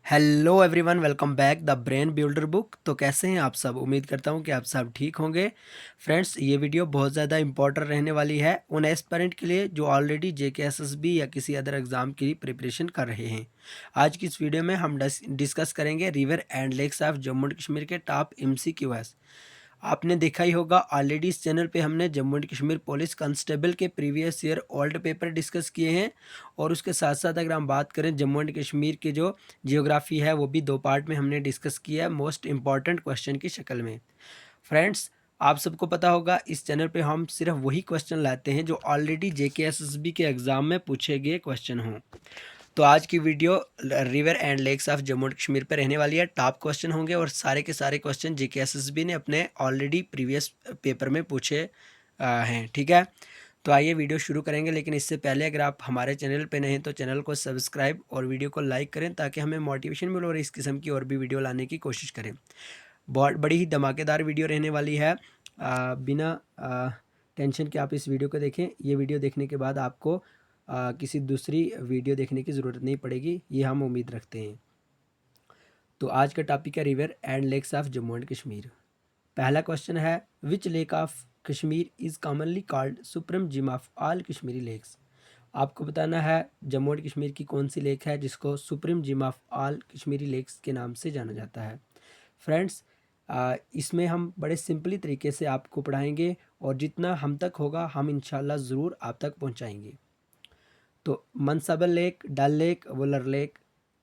Hello everyone, welcome back the brain builder book. तो कैसे हैं आप सब? उम्मीद करता हूं कि आप सब ठीक होंगे। फ्रेंड्स, ये वीडियो बहुत ज़्यादा इंपॉर्टेंट रहने वाली है उन एस्पिरेंट के लिए जो ऑलरेडी जेके एसएसबी या किसी अदर एग्ज़ाम की प्रिपरेशन कर रहे हैं। आज की इस वीडियो में हम डिस्कस करेंगे river and lakes of Jammu and Kashmir के टॉप MCQs। आपने देखा ही होगा, ऑलरेडी इस चैनल पे हमने Jammu and Kashmir police constable के previous year old paper discuss किए हैं। और उसके साथ साथ अगर हम बात करें जम्मू एंड कश्मीर की जो जियोग्राफी है वो भी 2 पार्ट में हमने डिस्कस किया है मोस्ट इंपॉर्टेंट क्वेश्चन की शक्ल में। फ्रेंड्स, आप सबको पता होगा इस चैनल पे हम सिर्फ वही क्वेश्चन लाते हैं जो ऑलरेडी जेके एसएसबी के एग्ज़ाम में पूछे गए क्वेश्चन हों। तो आज की video river and lakes of Jammu and Kashmir पर रहने वाली है। टॉप क्वेश्चन होंगे और सारे के सारे क्वेश्चन जेके एसएसबी ने अपने ऑलरेडी प्रीवियस पेपर में पूछे हैं। ठीक है, तो आइए वीडियो शुरू करेंगे। लेकिन इससे पहले अगर आप हमारे चैनल पे नए हैं तो चैनल को सब्सक्राइब और वीडियो को लाइक करें ताकि हमें मोटिवेशन मिले और इस किस्म की और भी वीडियो लाने की कोशिश करें। बहुत बड़ी ही धमाकेदार वीडियो रहने वाली है। बिना टेंशन के आप इस वीडियो को देखें। ये वीडियो देखने के बाद आपको किसी दूसरी वीडियो देखने की ज़रूरत नहीं पड़ेगी, ये हम उम्मीद रखते हैं। तो आज का टॉपिक है river and lakes of Jammu and Kashmir. पहला क्वेश्चन है, which lake of Kashmir is commonly called supreme gem of all Kashmiri lakes. आपको बताना है जम्मू एंड कश्मीर की कौन सी लेक है जिसको supreme gem of all Kashmiri lakes के नाम से जाना जाता है। फ्रेंड्स, इसमें हम बड़े सिंपली तरीके से आपको पढ़ाएंगे और जितना हम तक होगा हम इंशाल्लाह ज़रूर आप तक पहुंचाएंगे। तो मनसबल lake, Dal lake, Wular lake.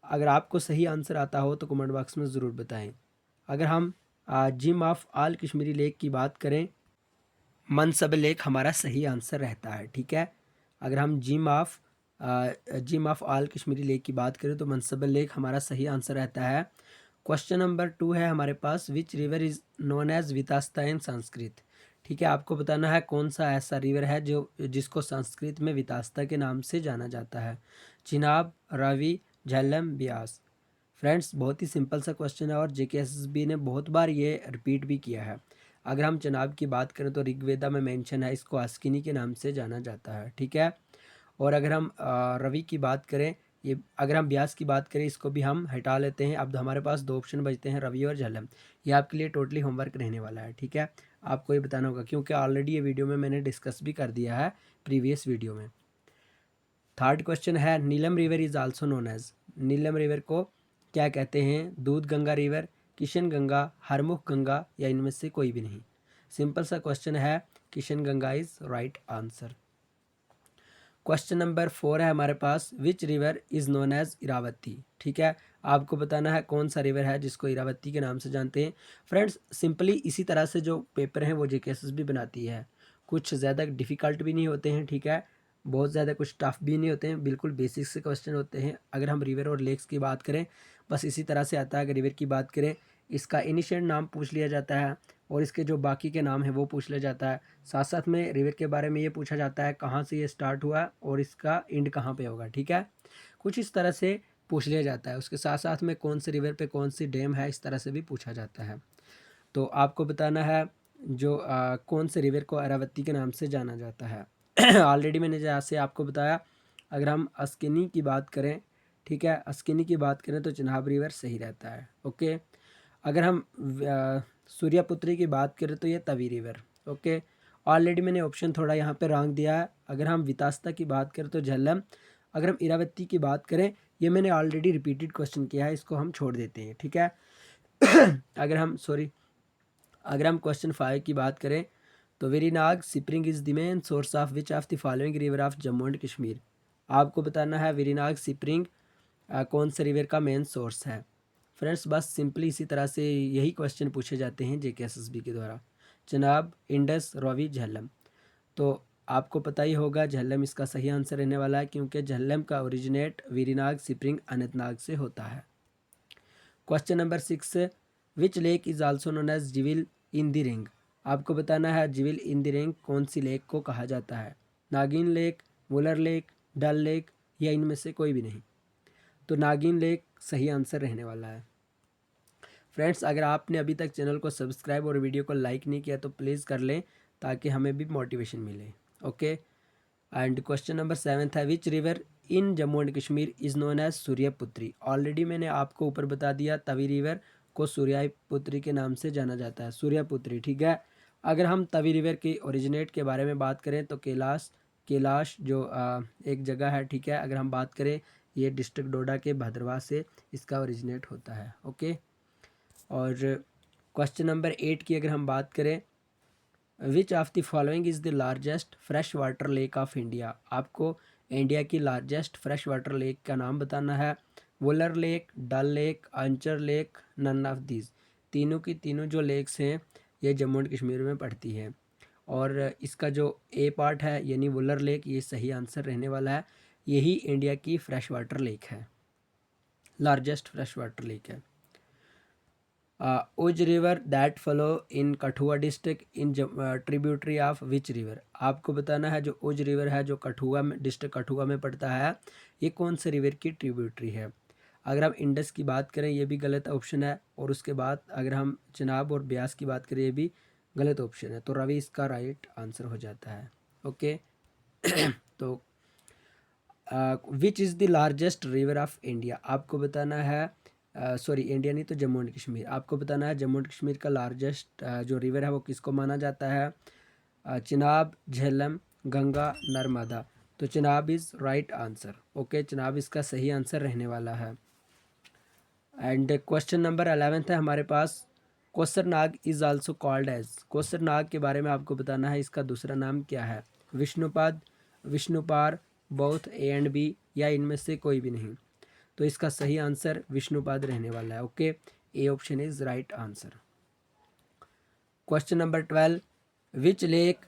अगर आपको सही आंसर आता हो तो कमेंट बॉक्स में ज़रूर बताएं। अगर हम gym of all Kashmiri lake की बात करें, मनसबल लेक हमारा सही आंसर रहता है। ठीक है, अगर हम gym of all Kashmiri lake की बात करें तो मनसबल लेक हमारा सही आंसर रहता है। क्वेश्चन नंबर 2 है हमारे पास, which river is known as Vitasta in Sanskrit. ठीक है, आपको बताना है कौन सा ऐसा रिवर है जो जिसको संस्कृत में वितास्ता के नाम से जाना जाता है। चिनाब, रावी, झेलम, ब्यास। फ्रेंड्स, बहुत ही सिंपल सा क्वेश्चन है और जेकेएसएसबी ने बहुत बार ये रिपीट भी किया है। अगर हम चिनाब की बात करें तो ऋग्वेदा में मेंशन है, इसको अस्किनी के नाम से जाना जाता है। ठीक है, और अगर हम रवि की बात करें, ये अगर हम ब्यास की बात करें इसको भी हम हटा लेते हैं। अब हमारे पास 2 ऑप्शन बचते हैं, रवि और झेलम। ये आपके लिए टोटली होमवर्क रहने वाला है। ठीक है, आपको ये बताना होगा क्योंकि ऑलरेडी ये वीडियो में मैंने डिस्कस भी कर दिया है प्रीवियस वीडियो में। थर्ड क्वेश्चन है, Neelam river is also known as. Neelam river को क्या कहते हैं? दूध गंगा रिवर, किशन गंगा, हरमुख गंगा या इनमें से कोई भी नहीं। सिंपल सा क्वेश्चन है, Kishan Ganga is right answer. Question number 4 है हमारे पास, which river is known as Iravati. ठीक है, आपको बताना है कौन सा रिवर है जिसको इरावती के नाम से जानते हैं। फ्रेंड्स, सिंपली इसी तरह से जो पेपर हैं वो जेकेएसएस भी बनाती है। कुछ ज़्यादा डिफ़िकल्ट भी नहीं होते हैं। ठीक है, बहुत ज़्यादा कुछ टफ भी नहीं होते हैं, बिल्कुल बेसिक से क्वेश्चन होते हैं। अगर हम रिवर और लेक्स की बात करें बस इसी तरह से आता है। अगर रिवर की बात करें, इसका इनिशियल नाम पूछ लिया जाता है और इसके जो बाकी के नाम हैं वो पूछ लिया जाता है। साथ साथ में रिवर के बारे में ये पूछा जाता है कहाँ से ये स्टार्ट हुआ है और इसका एंड कहाँ पे होगा। ठीक है, कुछ इस तरह से पूछ लिया जाता है। उसके साथ साथ में कौन से रिवर पे कौन सी डैम है, इस तरह से भी पूछा जाता है। तो आपको बताना है जो कौन से रिवर को अरावती के नाम से जाना जाता है। ऑलरेडी मैंने जैसे आपको बताया, अगर हम अस्किनी की बात करें, ठीक है, अस्किनी की बात करें तो चिनाब रिवर सही रहता है। ओके, अगर हम सूर्यापुत्री की बात करें तो ये तवी रिवर। ओके, ऑलरेडी मैंने ऑप्शन थोड़ा यहाँ पे रॉन्ग दिया है। अगर हम वितास्ता की बात करें तो झेलम। अगर हम इरावती की बात करें, ये मैंने ऑलरेडी रिपीटेड क्वेश्चन किया है, इसको हम छोड़ देते हैं। ठीक है, अगर हम क्वेश्चन 5 की बात करें तो Verinag spring is the main source of which of the following river of Jammu and Kashmir. आपको बताना है वेरीनाग सिपरिंग कौन से रिवर का मेन सोर्स है। फ्रेंड्स, बस सिंपली इसी तरह से यही क्वेश्चन पूछे जाते हैं जेकेएसएसबी के द्वारा। चनाब, इंडस, रावी, झेलम। तो आपको पता ही होगा झेलम इसका सही आंसर रहने वाला है क्योंकि झेलम का ओरिजिनेट वेरीनाग सिपरिंग अनंतनाग से होता है। Question number 6, which lake is also known as jewel in the ring. आपको बताना है जिविल इन द रिंग कौन सी लेक को कहा जाता है। नागिन lake, Wular lake, Dal lake या इनमें से कोई भी नहीं। तो नागिन लेक सही आंसर रहने वाला है। फ्रेंड्स, अगर आपने अभी तक चैनल को सब्सक्राइब और वीडियो को लाइक नहीं किया तो प्लीज़ कर लें ताकि हमें भी मोटिवेशन मिले। ओके, एंड क्वेश्चन नंबर 7 है which river in Jammu and Kashmir is known as Suryaputri. Already मैंने आपको ऊपर बता दिया तवी रिवर को सूर्यपुत्री के नाम से जाना जाता है, सूर्यपुत्री, ठीक है। अगर हम तवी रिवर की ओरिजिनेट के बारे में बात करें तो कैलाश जो एक जगह है, ठीक है। अगर हम बात करें ये डिस्ट्रिक्ट डोडा के भद्रवाह से इसका ओरिजिनेट होता है, ओके। और क्वेश्चन नंबर 8 की अगर हम बात करें, which of the following is the largest fresh water lake of India. आपको इंडिया की लार्जेस्ट फ्रेश वाटर लेक का नाम बताना है। Wular lake, Dal lake, Anchar lake, none of these. तीनों की तीनों जो लेक्स हैं ये जम्मू एंड कश्मीर में पड़ती हैं। और इसका जो ए पार्ट है यानी वुलर लेक, ये सही आंसर रहने वाला है। यही इंडिया की फ्रेश वाटर लेक है, लार्जेस्ट फ्रेश वाटर लेक है। उज river that follow in Kathua district in tributary of which river. आपको बताना है जो उज रिवर है जो कठुआ में, डिस्ट्रिक्ट कठुआ में पड़ता है, ये कौन से रिवर की ट्रिब्यूटरी है। अगर हम इंडस की बात करें ये भी गलत ऑप्शन है, और उसके बाद अगर हम चिनाब और ब्यास की बात करें ये भी गलत ऑप्शन है, तो रवि इसका राइट आंसर हो जाता है, ओके। तो which is the largest river of India. आपको बताना है, सॉरी इंडिया नहीं तो जम्मू एंड कश्मीर। आपको बताना है जम्मू एंड कश्मीर का लार्जेस्ट जो रिवर है वो किसको माना जाता है। चिनाब, झेलम, गंगा, नर्मदा। तो Chenab is right answer, okay. Chenab इसका सही आंसर रहने वाला है। एंड क्वेश्चन नंबर 11 है हमारे पास, कोसरनाग इज़ आल्सो कॉल्ड एज। कोसरनाग के बारे में आपको बताना है इसका दूसरा नाम क्या है। Vishnupad, Vishnupar, both A and B, या इनमें से कोई भी नहीं। तो इसका सही आंसर विष्णुपाद रहने वाला है, okay. A option is right answer. Question number 12, which lake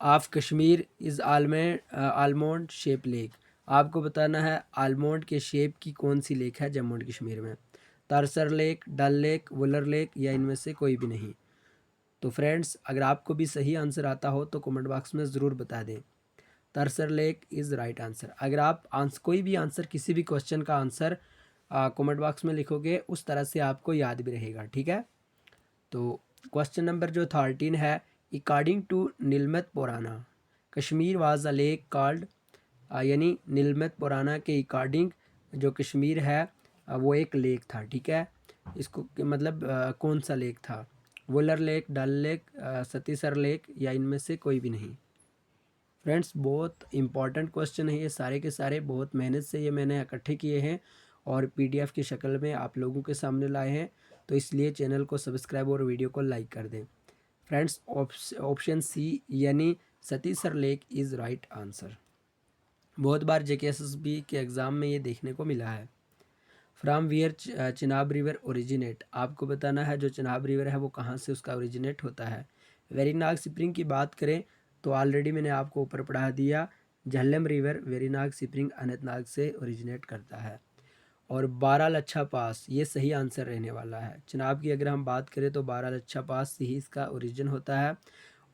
of Kashmir is almond shape lake. आपको बताना है आलमोंड के शेप की कौन सी लेक है जम्मू एंड कश्मीर में। Tarsar lake, Dal lake, Wular lake, या इनमें से कोई भी नहीं। तो फ्रेंड्स अगर आपको भी सही आंसर आता हो तो कमेंट बॉक्स में ज़रूर बता दें। Tarsar lake is right answer. अगर आप कोई भी आंसर, किसी भी क्वेश्चन का आंसर कमेंट बॉक्स में लिखोगे उस तरह से आपको याद भी रहेगा, ठीक है। तो क्वेश्चन नंबर जो 13 है, अकॉर्डिंग टू नीलमत पुराना Kashmir was a lake called, यानी नीलमत पुराना के अकॉर्डिंग जो कश्मीर है वो एक लेक था, ठीक है। इसको मतलब कौन सा लेक था। Wular lake, Dal lake, सतीसर lake, या इनमें से कोई भी नहीं। फ्रेंड्स बहुत इंपॉर्टेंट क्वेश्चन है ये सारे के सारे, बहुत मेहनत से ये मैंने इकट्ठे किए हैं और पीडीएफ की शक्ल में आप लोगों के सामने लाए हैं, तो इसलिए चैनल को सब्सक्राइब और वीडियो को लाइक कर दें। फ्रेंड्स ऑप्शन सी यानी सतीसर लेक इज़ राइट आंसर। बहुत बार जेकेएसएसबी के एग्ज़ाम में ये देखने को मिला है। From wear Chenab river originate. आपको बताना है जो चिनाब रिवर है वो कहाँ से उसका ओरिजिनेट होता है। वेरीनाग स्प्रिंग की बात करें तो ऑलरेडी मैंने आपको ऊपर पढ़ा दिया, झेलम रिवर वेरीनाग स्प्रिंग अनंतनाग से ओरिजिनेट करता है। और बारालच्छा पास ये सही आंसर रहने वाला है। चिनाब की अगर हम बात करें तो बारालच्छा पास से ही इसका ओरिजिन होता है।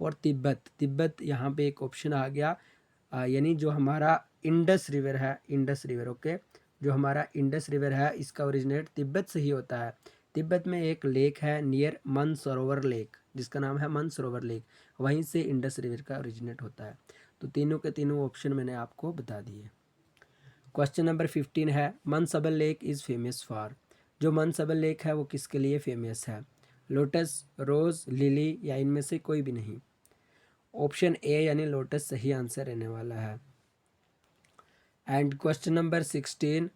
और तिब्बत यहाँ पे एक ऑप्शन आ गया, यानी जो हमारा इंडस रिवर है, इंडस रिवर, ओके। जो हमारा इंडस रिवर है इसका ओरिजिनेट तिब्बत से ही होता है। तिब्बत में एक लेक है नियर मनसरोवर लेक, जिसका नाम है मनसरोवर लेक, वहीं से इंडस रिवर का ओरिजिनेट होता है। तो तीनों के तीनों ऑप्शन मैंने आपको बता दिए। क्वेश्चन नंबर 15 है, मनसबल लेक इज़ फेमस फॉर। जो मनसबल लेक है वो किसके लिए फेमस है। लोटस, रोज़, लिली, या इनमें से कोई भी नहीं। ऑप्शन ए यानी लोटस सही आंसर रहने वाला है। And question number 16,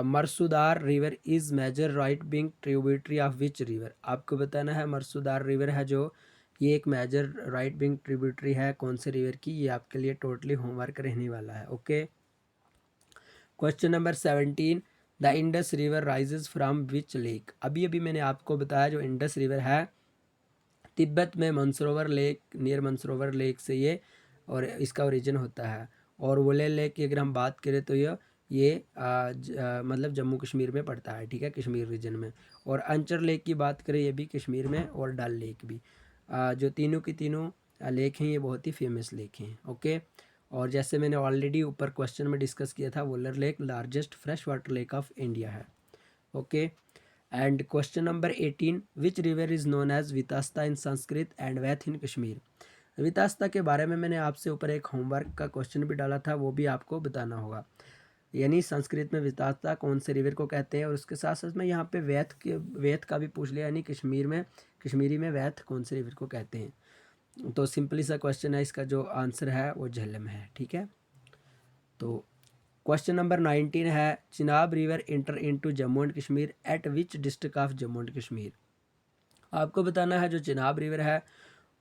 Marusudar river is major right bank tributary of which river. आपको बताना है मरसूदार रिवर है जो, ये एक मेजर राइट बिंग ट्रिब्यूटरी है कौन से रिवर की। ये आपके लिए टोटली होमवर्क रहने वाला है, okay. Question number 17, the Indus river rises from which lake. अभी अभी मैंने आपको बताया जो इंडस रिवर है तिब्बत में मनसरोवर लेक, नियर मनसरोवर लेक से ये और इसका ओरिजिन होता है। और वुलर लेक की अगर हम बात करें तो ये मतलब जम्मू कश्मीर में पड़ता है, ठीक है, कश्मीर रीजन में। और अंचर लेक की बात करें ये भी कश्मीर में, और डल लेक भी। जो तीनों की तीनों लेक हैं ये बहुत ही फेमस लेक हैं, ओके। और जैसे मैंने ऑलरेडी ऊपर क्वेश्चन में डिस्कस किया था, Wular lake largest fresh water lake of India है, okay. And question number 18, which river is known as Vitasta in Sanskrit and Vyeth in Kashmir. वितास्ता के बारे में मैंने आपसे ऊपर एक होमवर्क का क्वेश्चन भी डाला था, वो भी आपको बताना होगा। यानी संस्कृत में वितास्ता कौन से रिवर को कहते हैं, और उसके साथ साथ में यहाँ पे वैथ का भी पूछ लिया, यानी कश्मीरी में वैथ कौन से रिवर को कहते हैं। तो सिंपली सा क्वेश्चन है, इसका जो आंसर है वो झेलम है। ठीक है, तो क्वेश्चन नंबर 19 है, Chenab river inter into Jammu and Kashmir eight which district of Jammu and Kashmir. आपको बताना है जो चिनाब रिवर है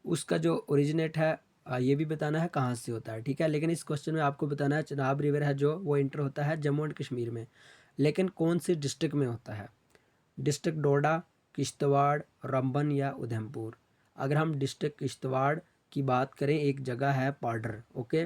उसका जो ओरिजिनेट है ये भी बताना है कहाँ से होता है। ठीक है, लेकिन इस क्वेश्चन में आपको बताना है चिनाब रिवर है जो वो इंटर होता है जम्मू एंड कश्मीर में, लेकिन कौन सी डिस्ट्रिक्ट में होता है। डिस्ट्रिक्ट डोडा, किश्तवाड़, रामबन या उधमपुर। अगर हम डिस्ट्रिक्ट किश्तवाड़ की बात करें, एक जगह है पाडर। ओके,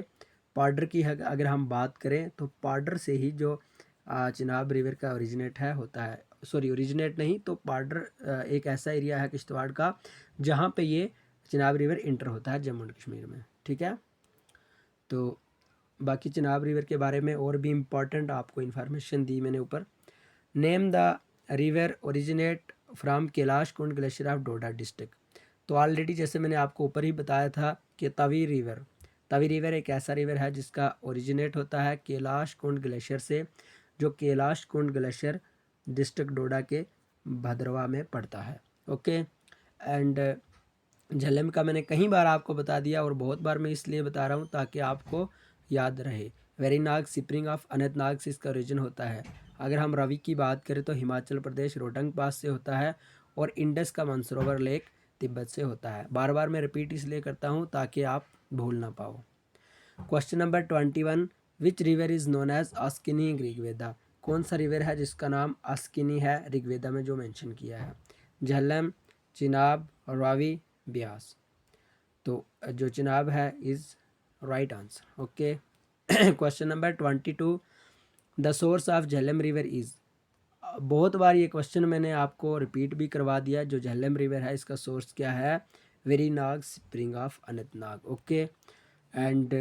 पाडर की अगर हम बात करें तो पाडर से ही जो चिनाब रिवर का ओरिजिनेट है होता है, सॉरी ओरिजिनेट नहीं, तो पाडर एक ऐसा एरिया है किश्तवाड़ का जहाँ पे ये चिनाब रिवर इंटर होता है जम्मू एंड कश्मीर में। ठीक है, तो बाकी चिनाब रिवर के बारे में और भी इम्पॉर्टेंट आपको इन्फॉर्मेशन दी मैंने ऊपर। Name the river originate from Kailash Kund glacier of Doda district. तो ऑलरेडी जैसे मैंने आपको ऊपर ही बताया था कि तवी रिवर एक ऐसा रिवर है जिसका ओरिजिनेट होता है कैलाश कुंड ग्लेशियर से, जो कैलाश कुंड ग्लेशियर डिस्ट्रिक्ट डोडा के भद्रवा में पड़ता है। ओके, एंड झेलम का मैंने कई बार आपको बता दिया, और बहुत बार मैं इसलिए बता रहा हूँ ताकि आपको याद रहे। वेरीनाग स्प्रिंग ऑफ अनंतनाग से इसका ओरिजिन होता है। अगर हम रवि की बात करें तो हिमाचल प्रदेश रोहतंग पास से होता है, और इंडस का मानसरोवर लेक तिब्बत से होता है। बार बार मैं रिपीट इसलिए करता हूँ ताकि आप भूल ना पाओ। Question number 21, which river is known as Askini in Rigveda. कौन सा रिवर है जिसका नाम अस्किनी है ऋग्वेदा में जो मेंशन किया है। झेलम, चिनाब, रावी, ब्यास। तो जो चिनाब है is right answer. Okay, question number 22, the source of Jhelum river is. बहुत बार ये क्वेश्चन मैंने आपको रिपीट भी करवा दिया। जो झेलम रिवर है इसका सोर्स क्या है, Verinag spring of Anantnag. Okay, and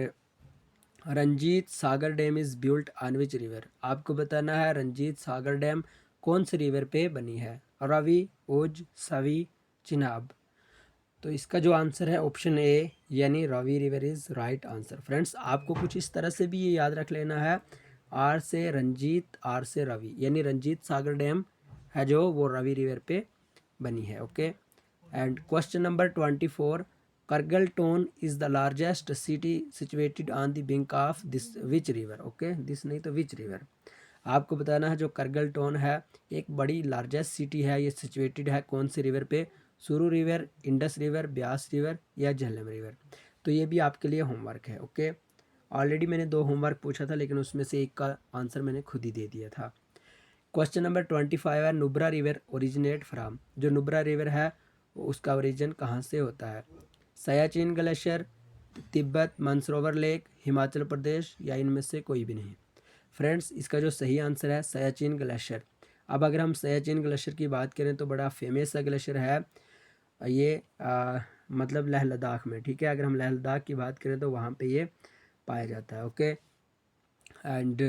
Ranjit Sagar dam is built on which river. आपको बताना है रंजीत सागर डैम कौन से रिवर पे बनी है, रावी, ओज, सवी, चिनाब। तो इसका जो आंसर है ऑप्शन ए यानी Ravi river is right answer. Friends, आपको कुछ इस तरह से भी ये याद रख लेना है, आर से रंजीत, आर से रवि, यानी रंजीत सागर डैम है जो वो रावी रिवर पे बनी है। Okay, and question number 24, Kargil town is the largest city situated on the bank of this which river. Okay, this नहीं तो विच रिवर। आपको बताना है जो करगल टोन है एक बड़ी लार्जेस्ट सिटी है, ये सिचुएटेड है कौन से रिवर पे, सुरू river, Indus river, Beas river या झेलम रिवर। तो ये भी आपके लिए होमवर्क है। ओके, ऑलरेडी मैंने 2 होमवर्क पूछा था, लेकिन उसमें से एक का आंसर मैंने खुद ही दे दिया था। क्वेश्चन नंबर 25 है, नुब्रा रिवर ओरिजिनेट फ्राम। जो नुब्रा रिवर है उसका ओरिजिन कहाँ से होता है, सयाचिन ग्लेशियर, तिब्बत, मानसरोवर लेक, हिमाचल प्रदेश या इनमें से कोई भी नहीं। फ्रेंड्स, इसका जो सही आंसर है सयाचिन ग्लेशियर। अब अगर हम सयाचिन ग्लेशियर की बात करें तो बड़ा फेमस ग्लेशियर है ये, मतलब लेह लद्दाख में। ठीक है, अगर हम लेह लद्दाख की बात करें तो वहाँ पे ये पाया जाता है। ओके, एंड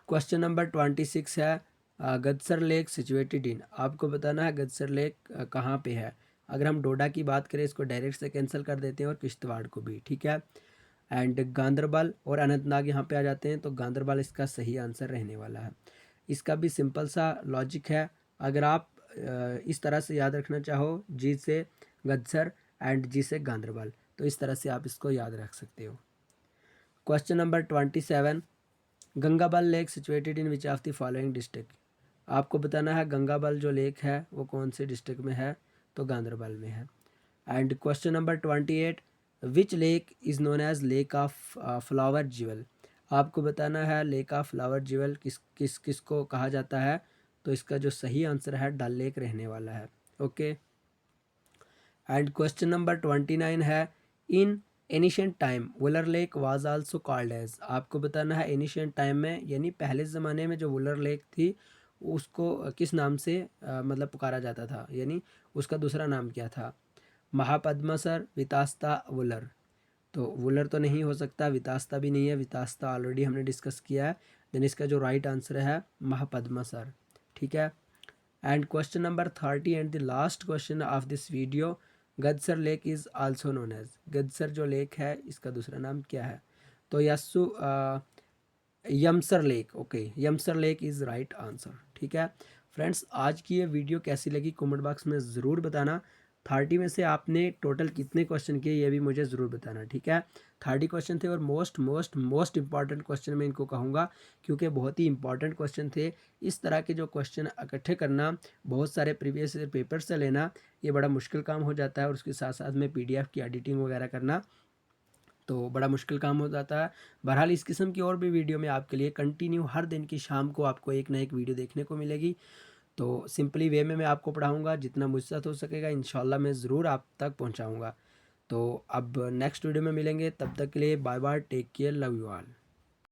क्वेश्चन नंबर 26 है, गदसर लेक सिचुएटेड इन। आपको बताना है गदसर लेक कहाँ पे है। अगर हम डोडा की बात करें इसको डायरेक्ट से कैंसिल कर देते हैं, और किश्तवाड़ को भी। ठीक है, एंड गांदरबल और अनंतनाग यहाँ पे आ जाते हैं, तो गांदरबल इसका सही आंसर रहने वाला है। इसका भी सिंपल सा लॉजिक है, अगर आप इस तरह से याद रखना चाहो, जी से गदसर एंड जी से गांदरबल, तो इस तरह से आप इसको याद रख सकते हो। Question number 27, Gangabal lake situated in which of the following district. आपको बताना है गंगाबल जो लेक है वो कौन से डिस्ट्रिक्ट में है, तो गांदरबल में है। And question number 28, which lake is known as lake of flower jewel. आपको बताना है लेक ऑफ फ्लावर ज्वेल किसको कहा जाता है, तो इसका जो सही आंसर है डल लेक रहने वाला है। ओके, एंड क्वेश्चन नंबर 29 है, in ancient time Wular lake was also called as. आपको बताना है एनिशियंट टाइम में यानी पहले ज़माने में जो वुलर लेक थी उसको किस नाम से मतलब पुकारा जाता था, यानी उसका दूसरा नाम क्या था, महापद्मसर, वितास्ता, वुलर। तो वुलर तो नहीं हो सकता, वितास्ता भी नहीं है, वितास्ता ऑलरेडी हमने डिस्कस किया है। देन इसका जो राइट आंसर है महापद्मसर। ठीक है, and question number 30 and the last question of this video, Gadsar lake is also known as, Gadsar जो लेक है इसका दूसरा नाम क्या है? तो यासु Yamsar lake, okay, Yamsar lake is right answer. ठीक है फ्रेंड्स, आज की ये वीडियो कैसी लगी कमेंट बॉक्स में ज़रूर बताना। 30 में से आपने टोटल कितने क्वेश्चन किए ये भी मुझे ज़रूर बताना। ठीक है, 30 क्वेश्चन थे और most most most important question मैं इनको कहूँगा, क्योंकि बहुत ही इंपॉर्टेंट क्वेश्चन थे। इस तरह के जो क्वेश्चन इकट्ठे करना, बहुत सारे प्रीवियस पेपर से लेना, ये बड़ा मुश्किल काम हो जाता है, और उसके साथ साथ में PDF की एडिटिंग वगैरह करना तो बड़ा मुश्किल काम हो जाता है। बहरहाल इस किस्म की और भी वीडियो में आपके लिए कंटिन्यू हर दिन की शाम को आपको एक ना एक वीडियो देखने को मिलेगी। तो सिंपली वे में मैं आपको पढ़ाऊँगा, जितना मुझसे हो सकेगा इंशाल्लाह मैं ज़रूर आप तक पहुँचाऊँगा। तो अब नेक्स्ट वीडियो में मिलेंगे, तब तक के लिए bye bye, take care, love you all.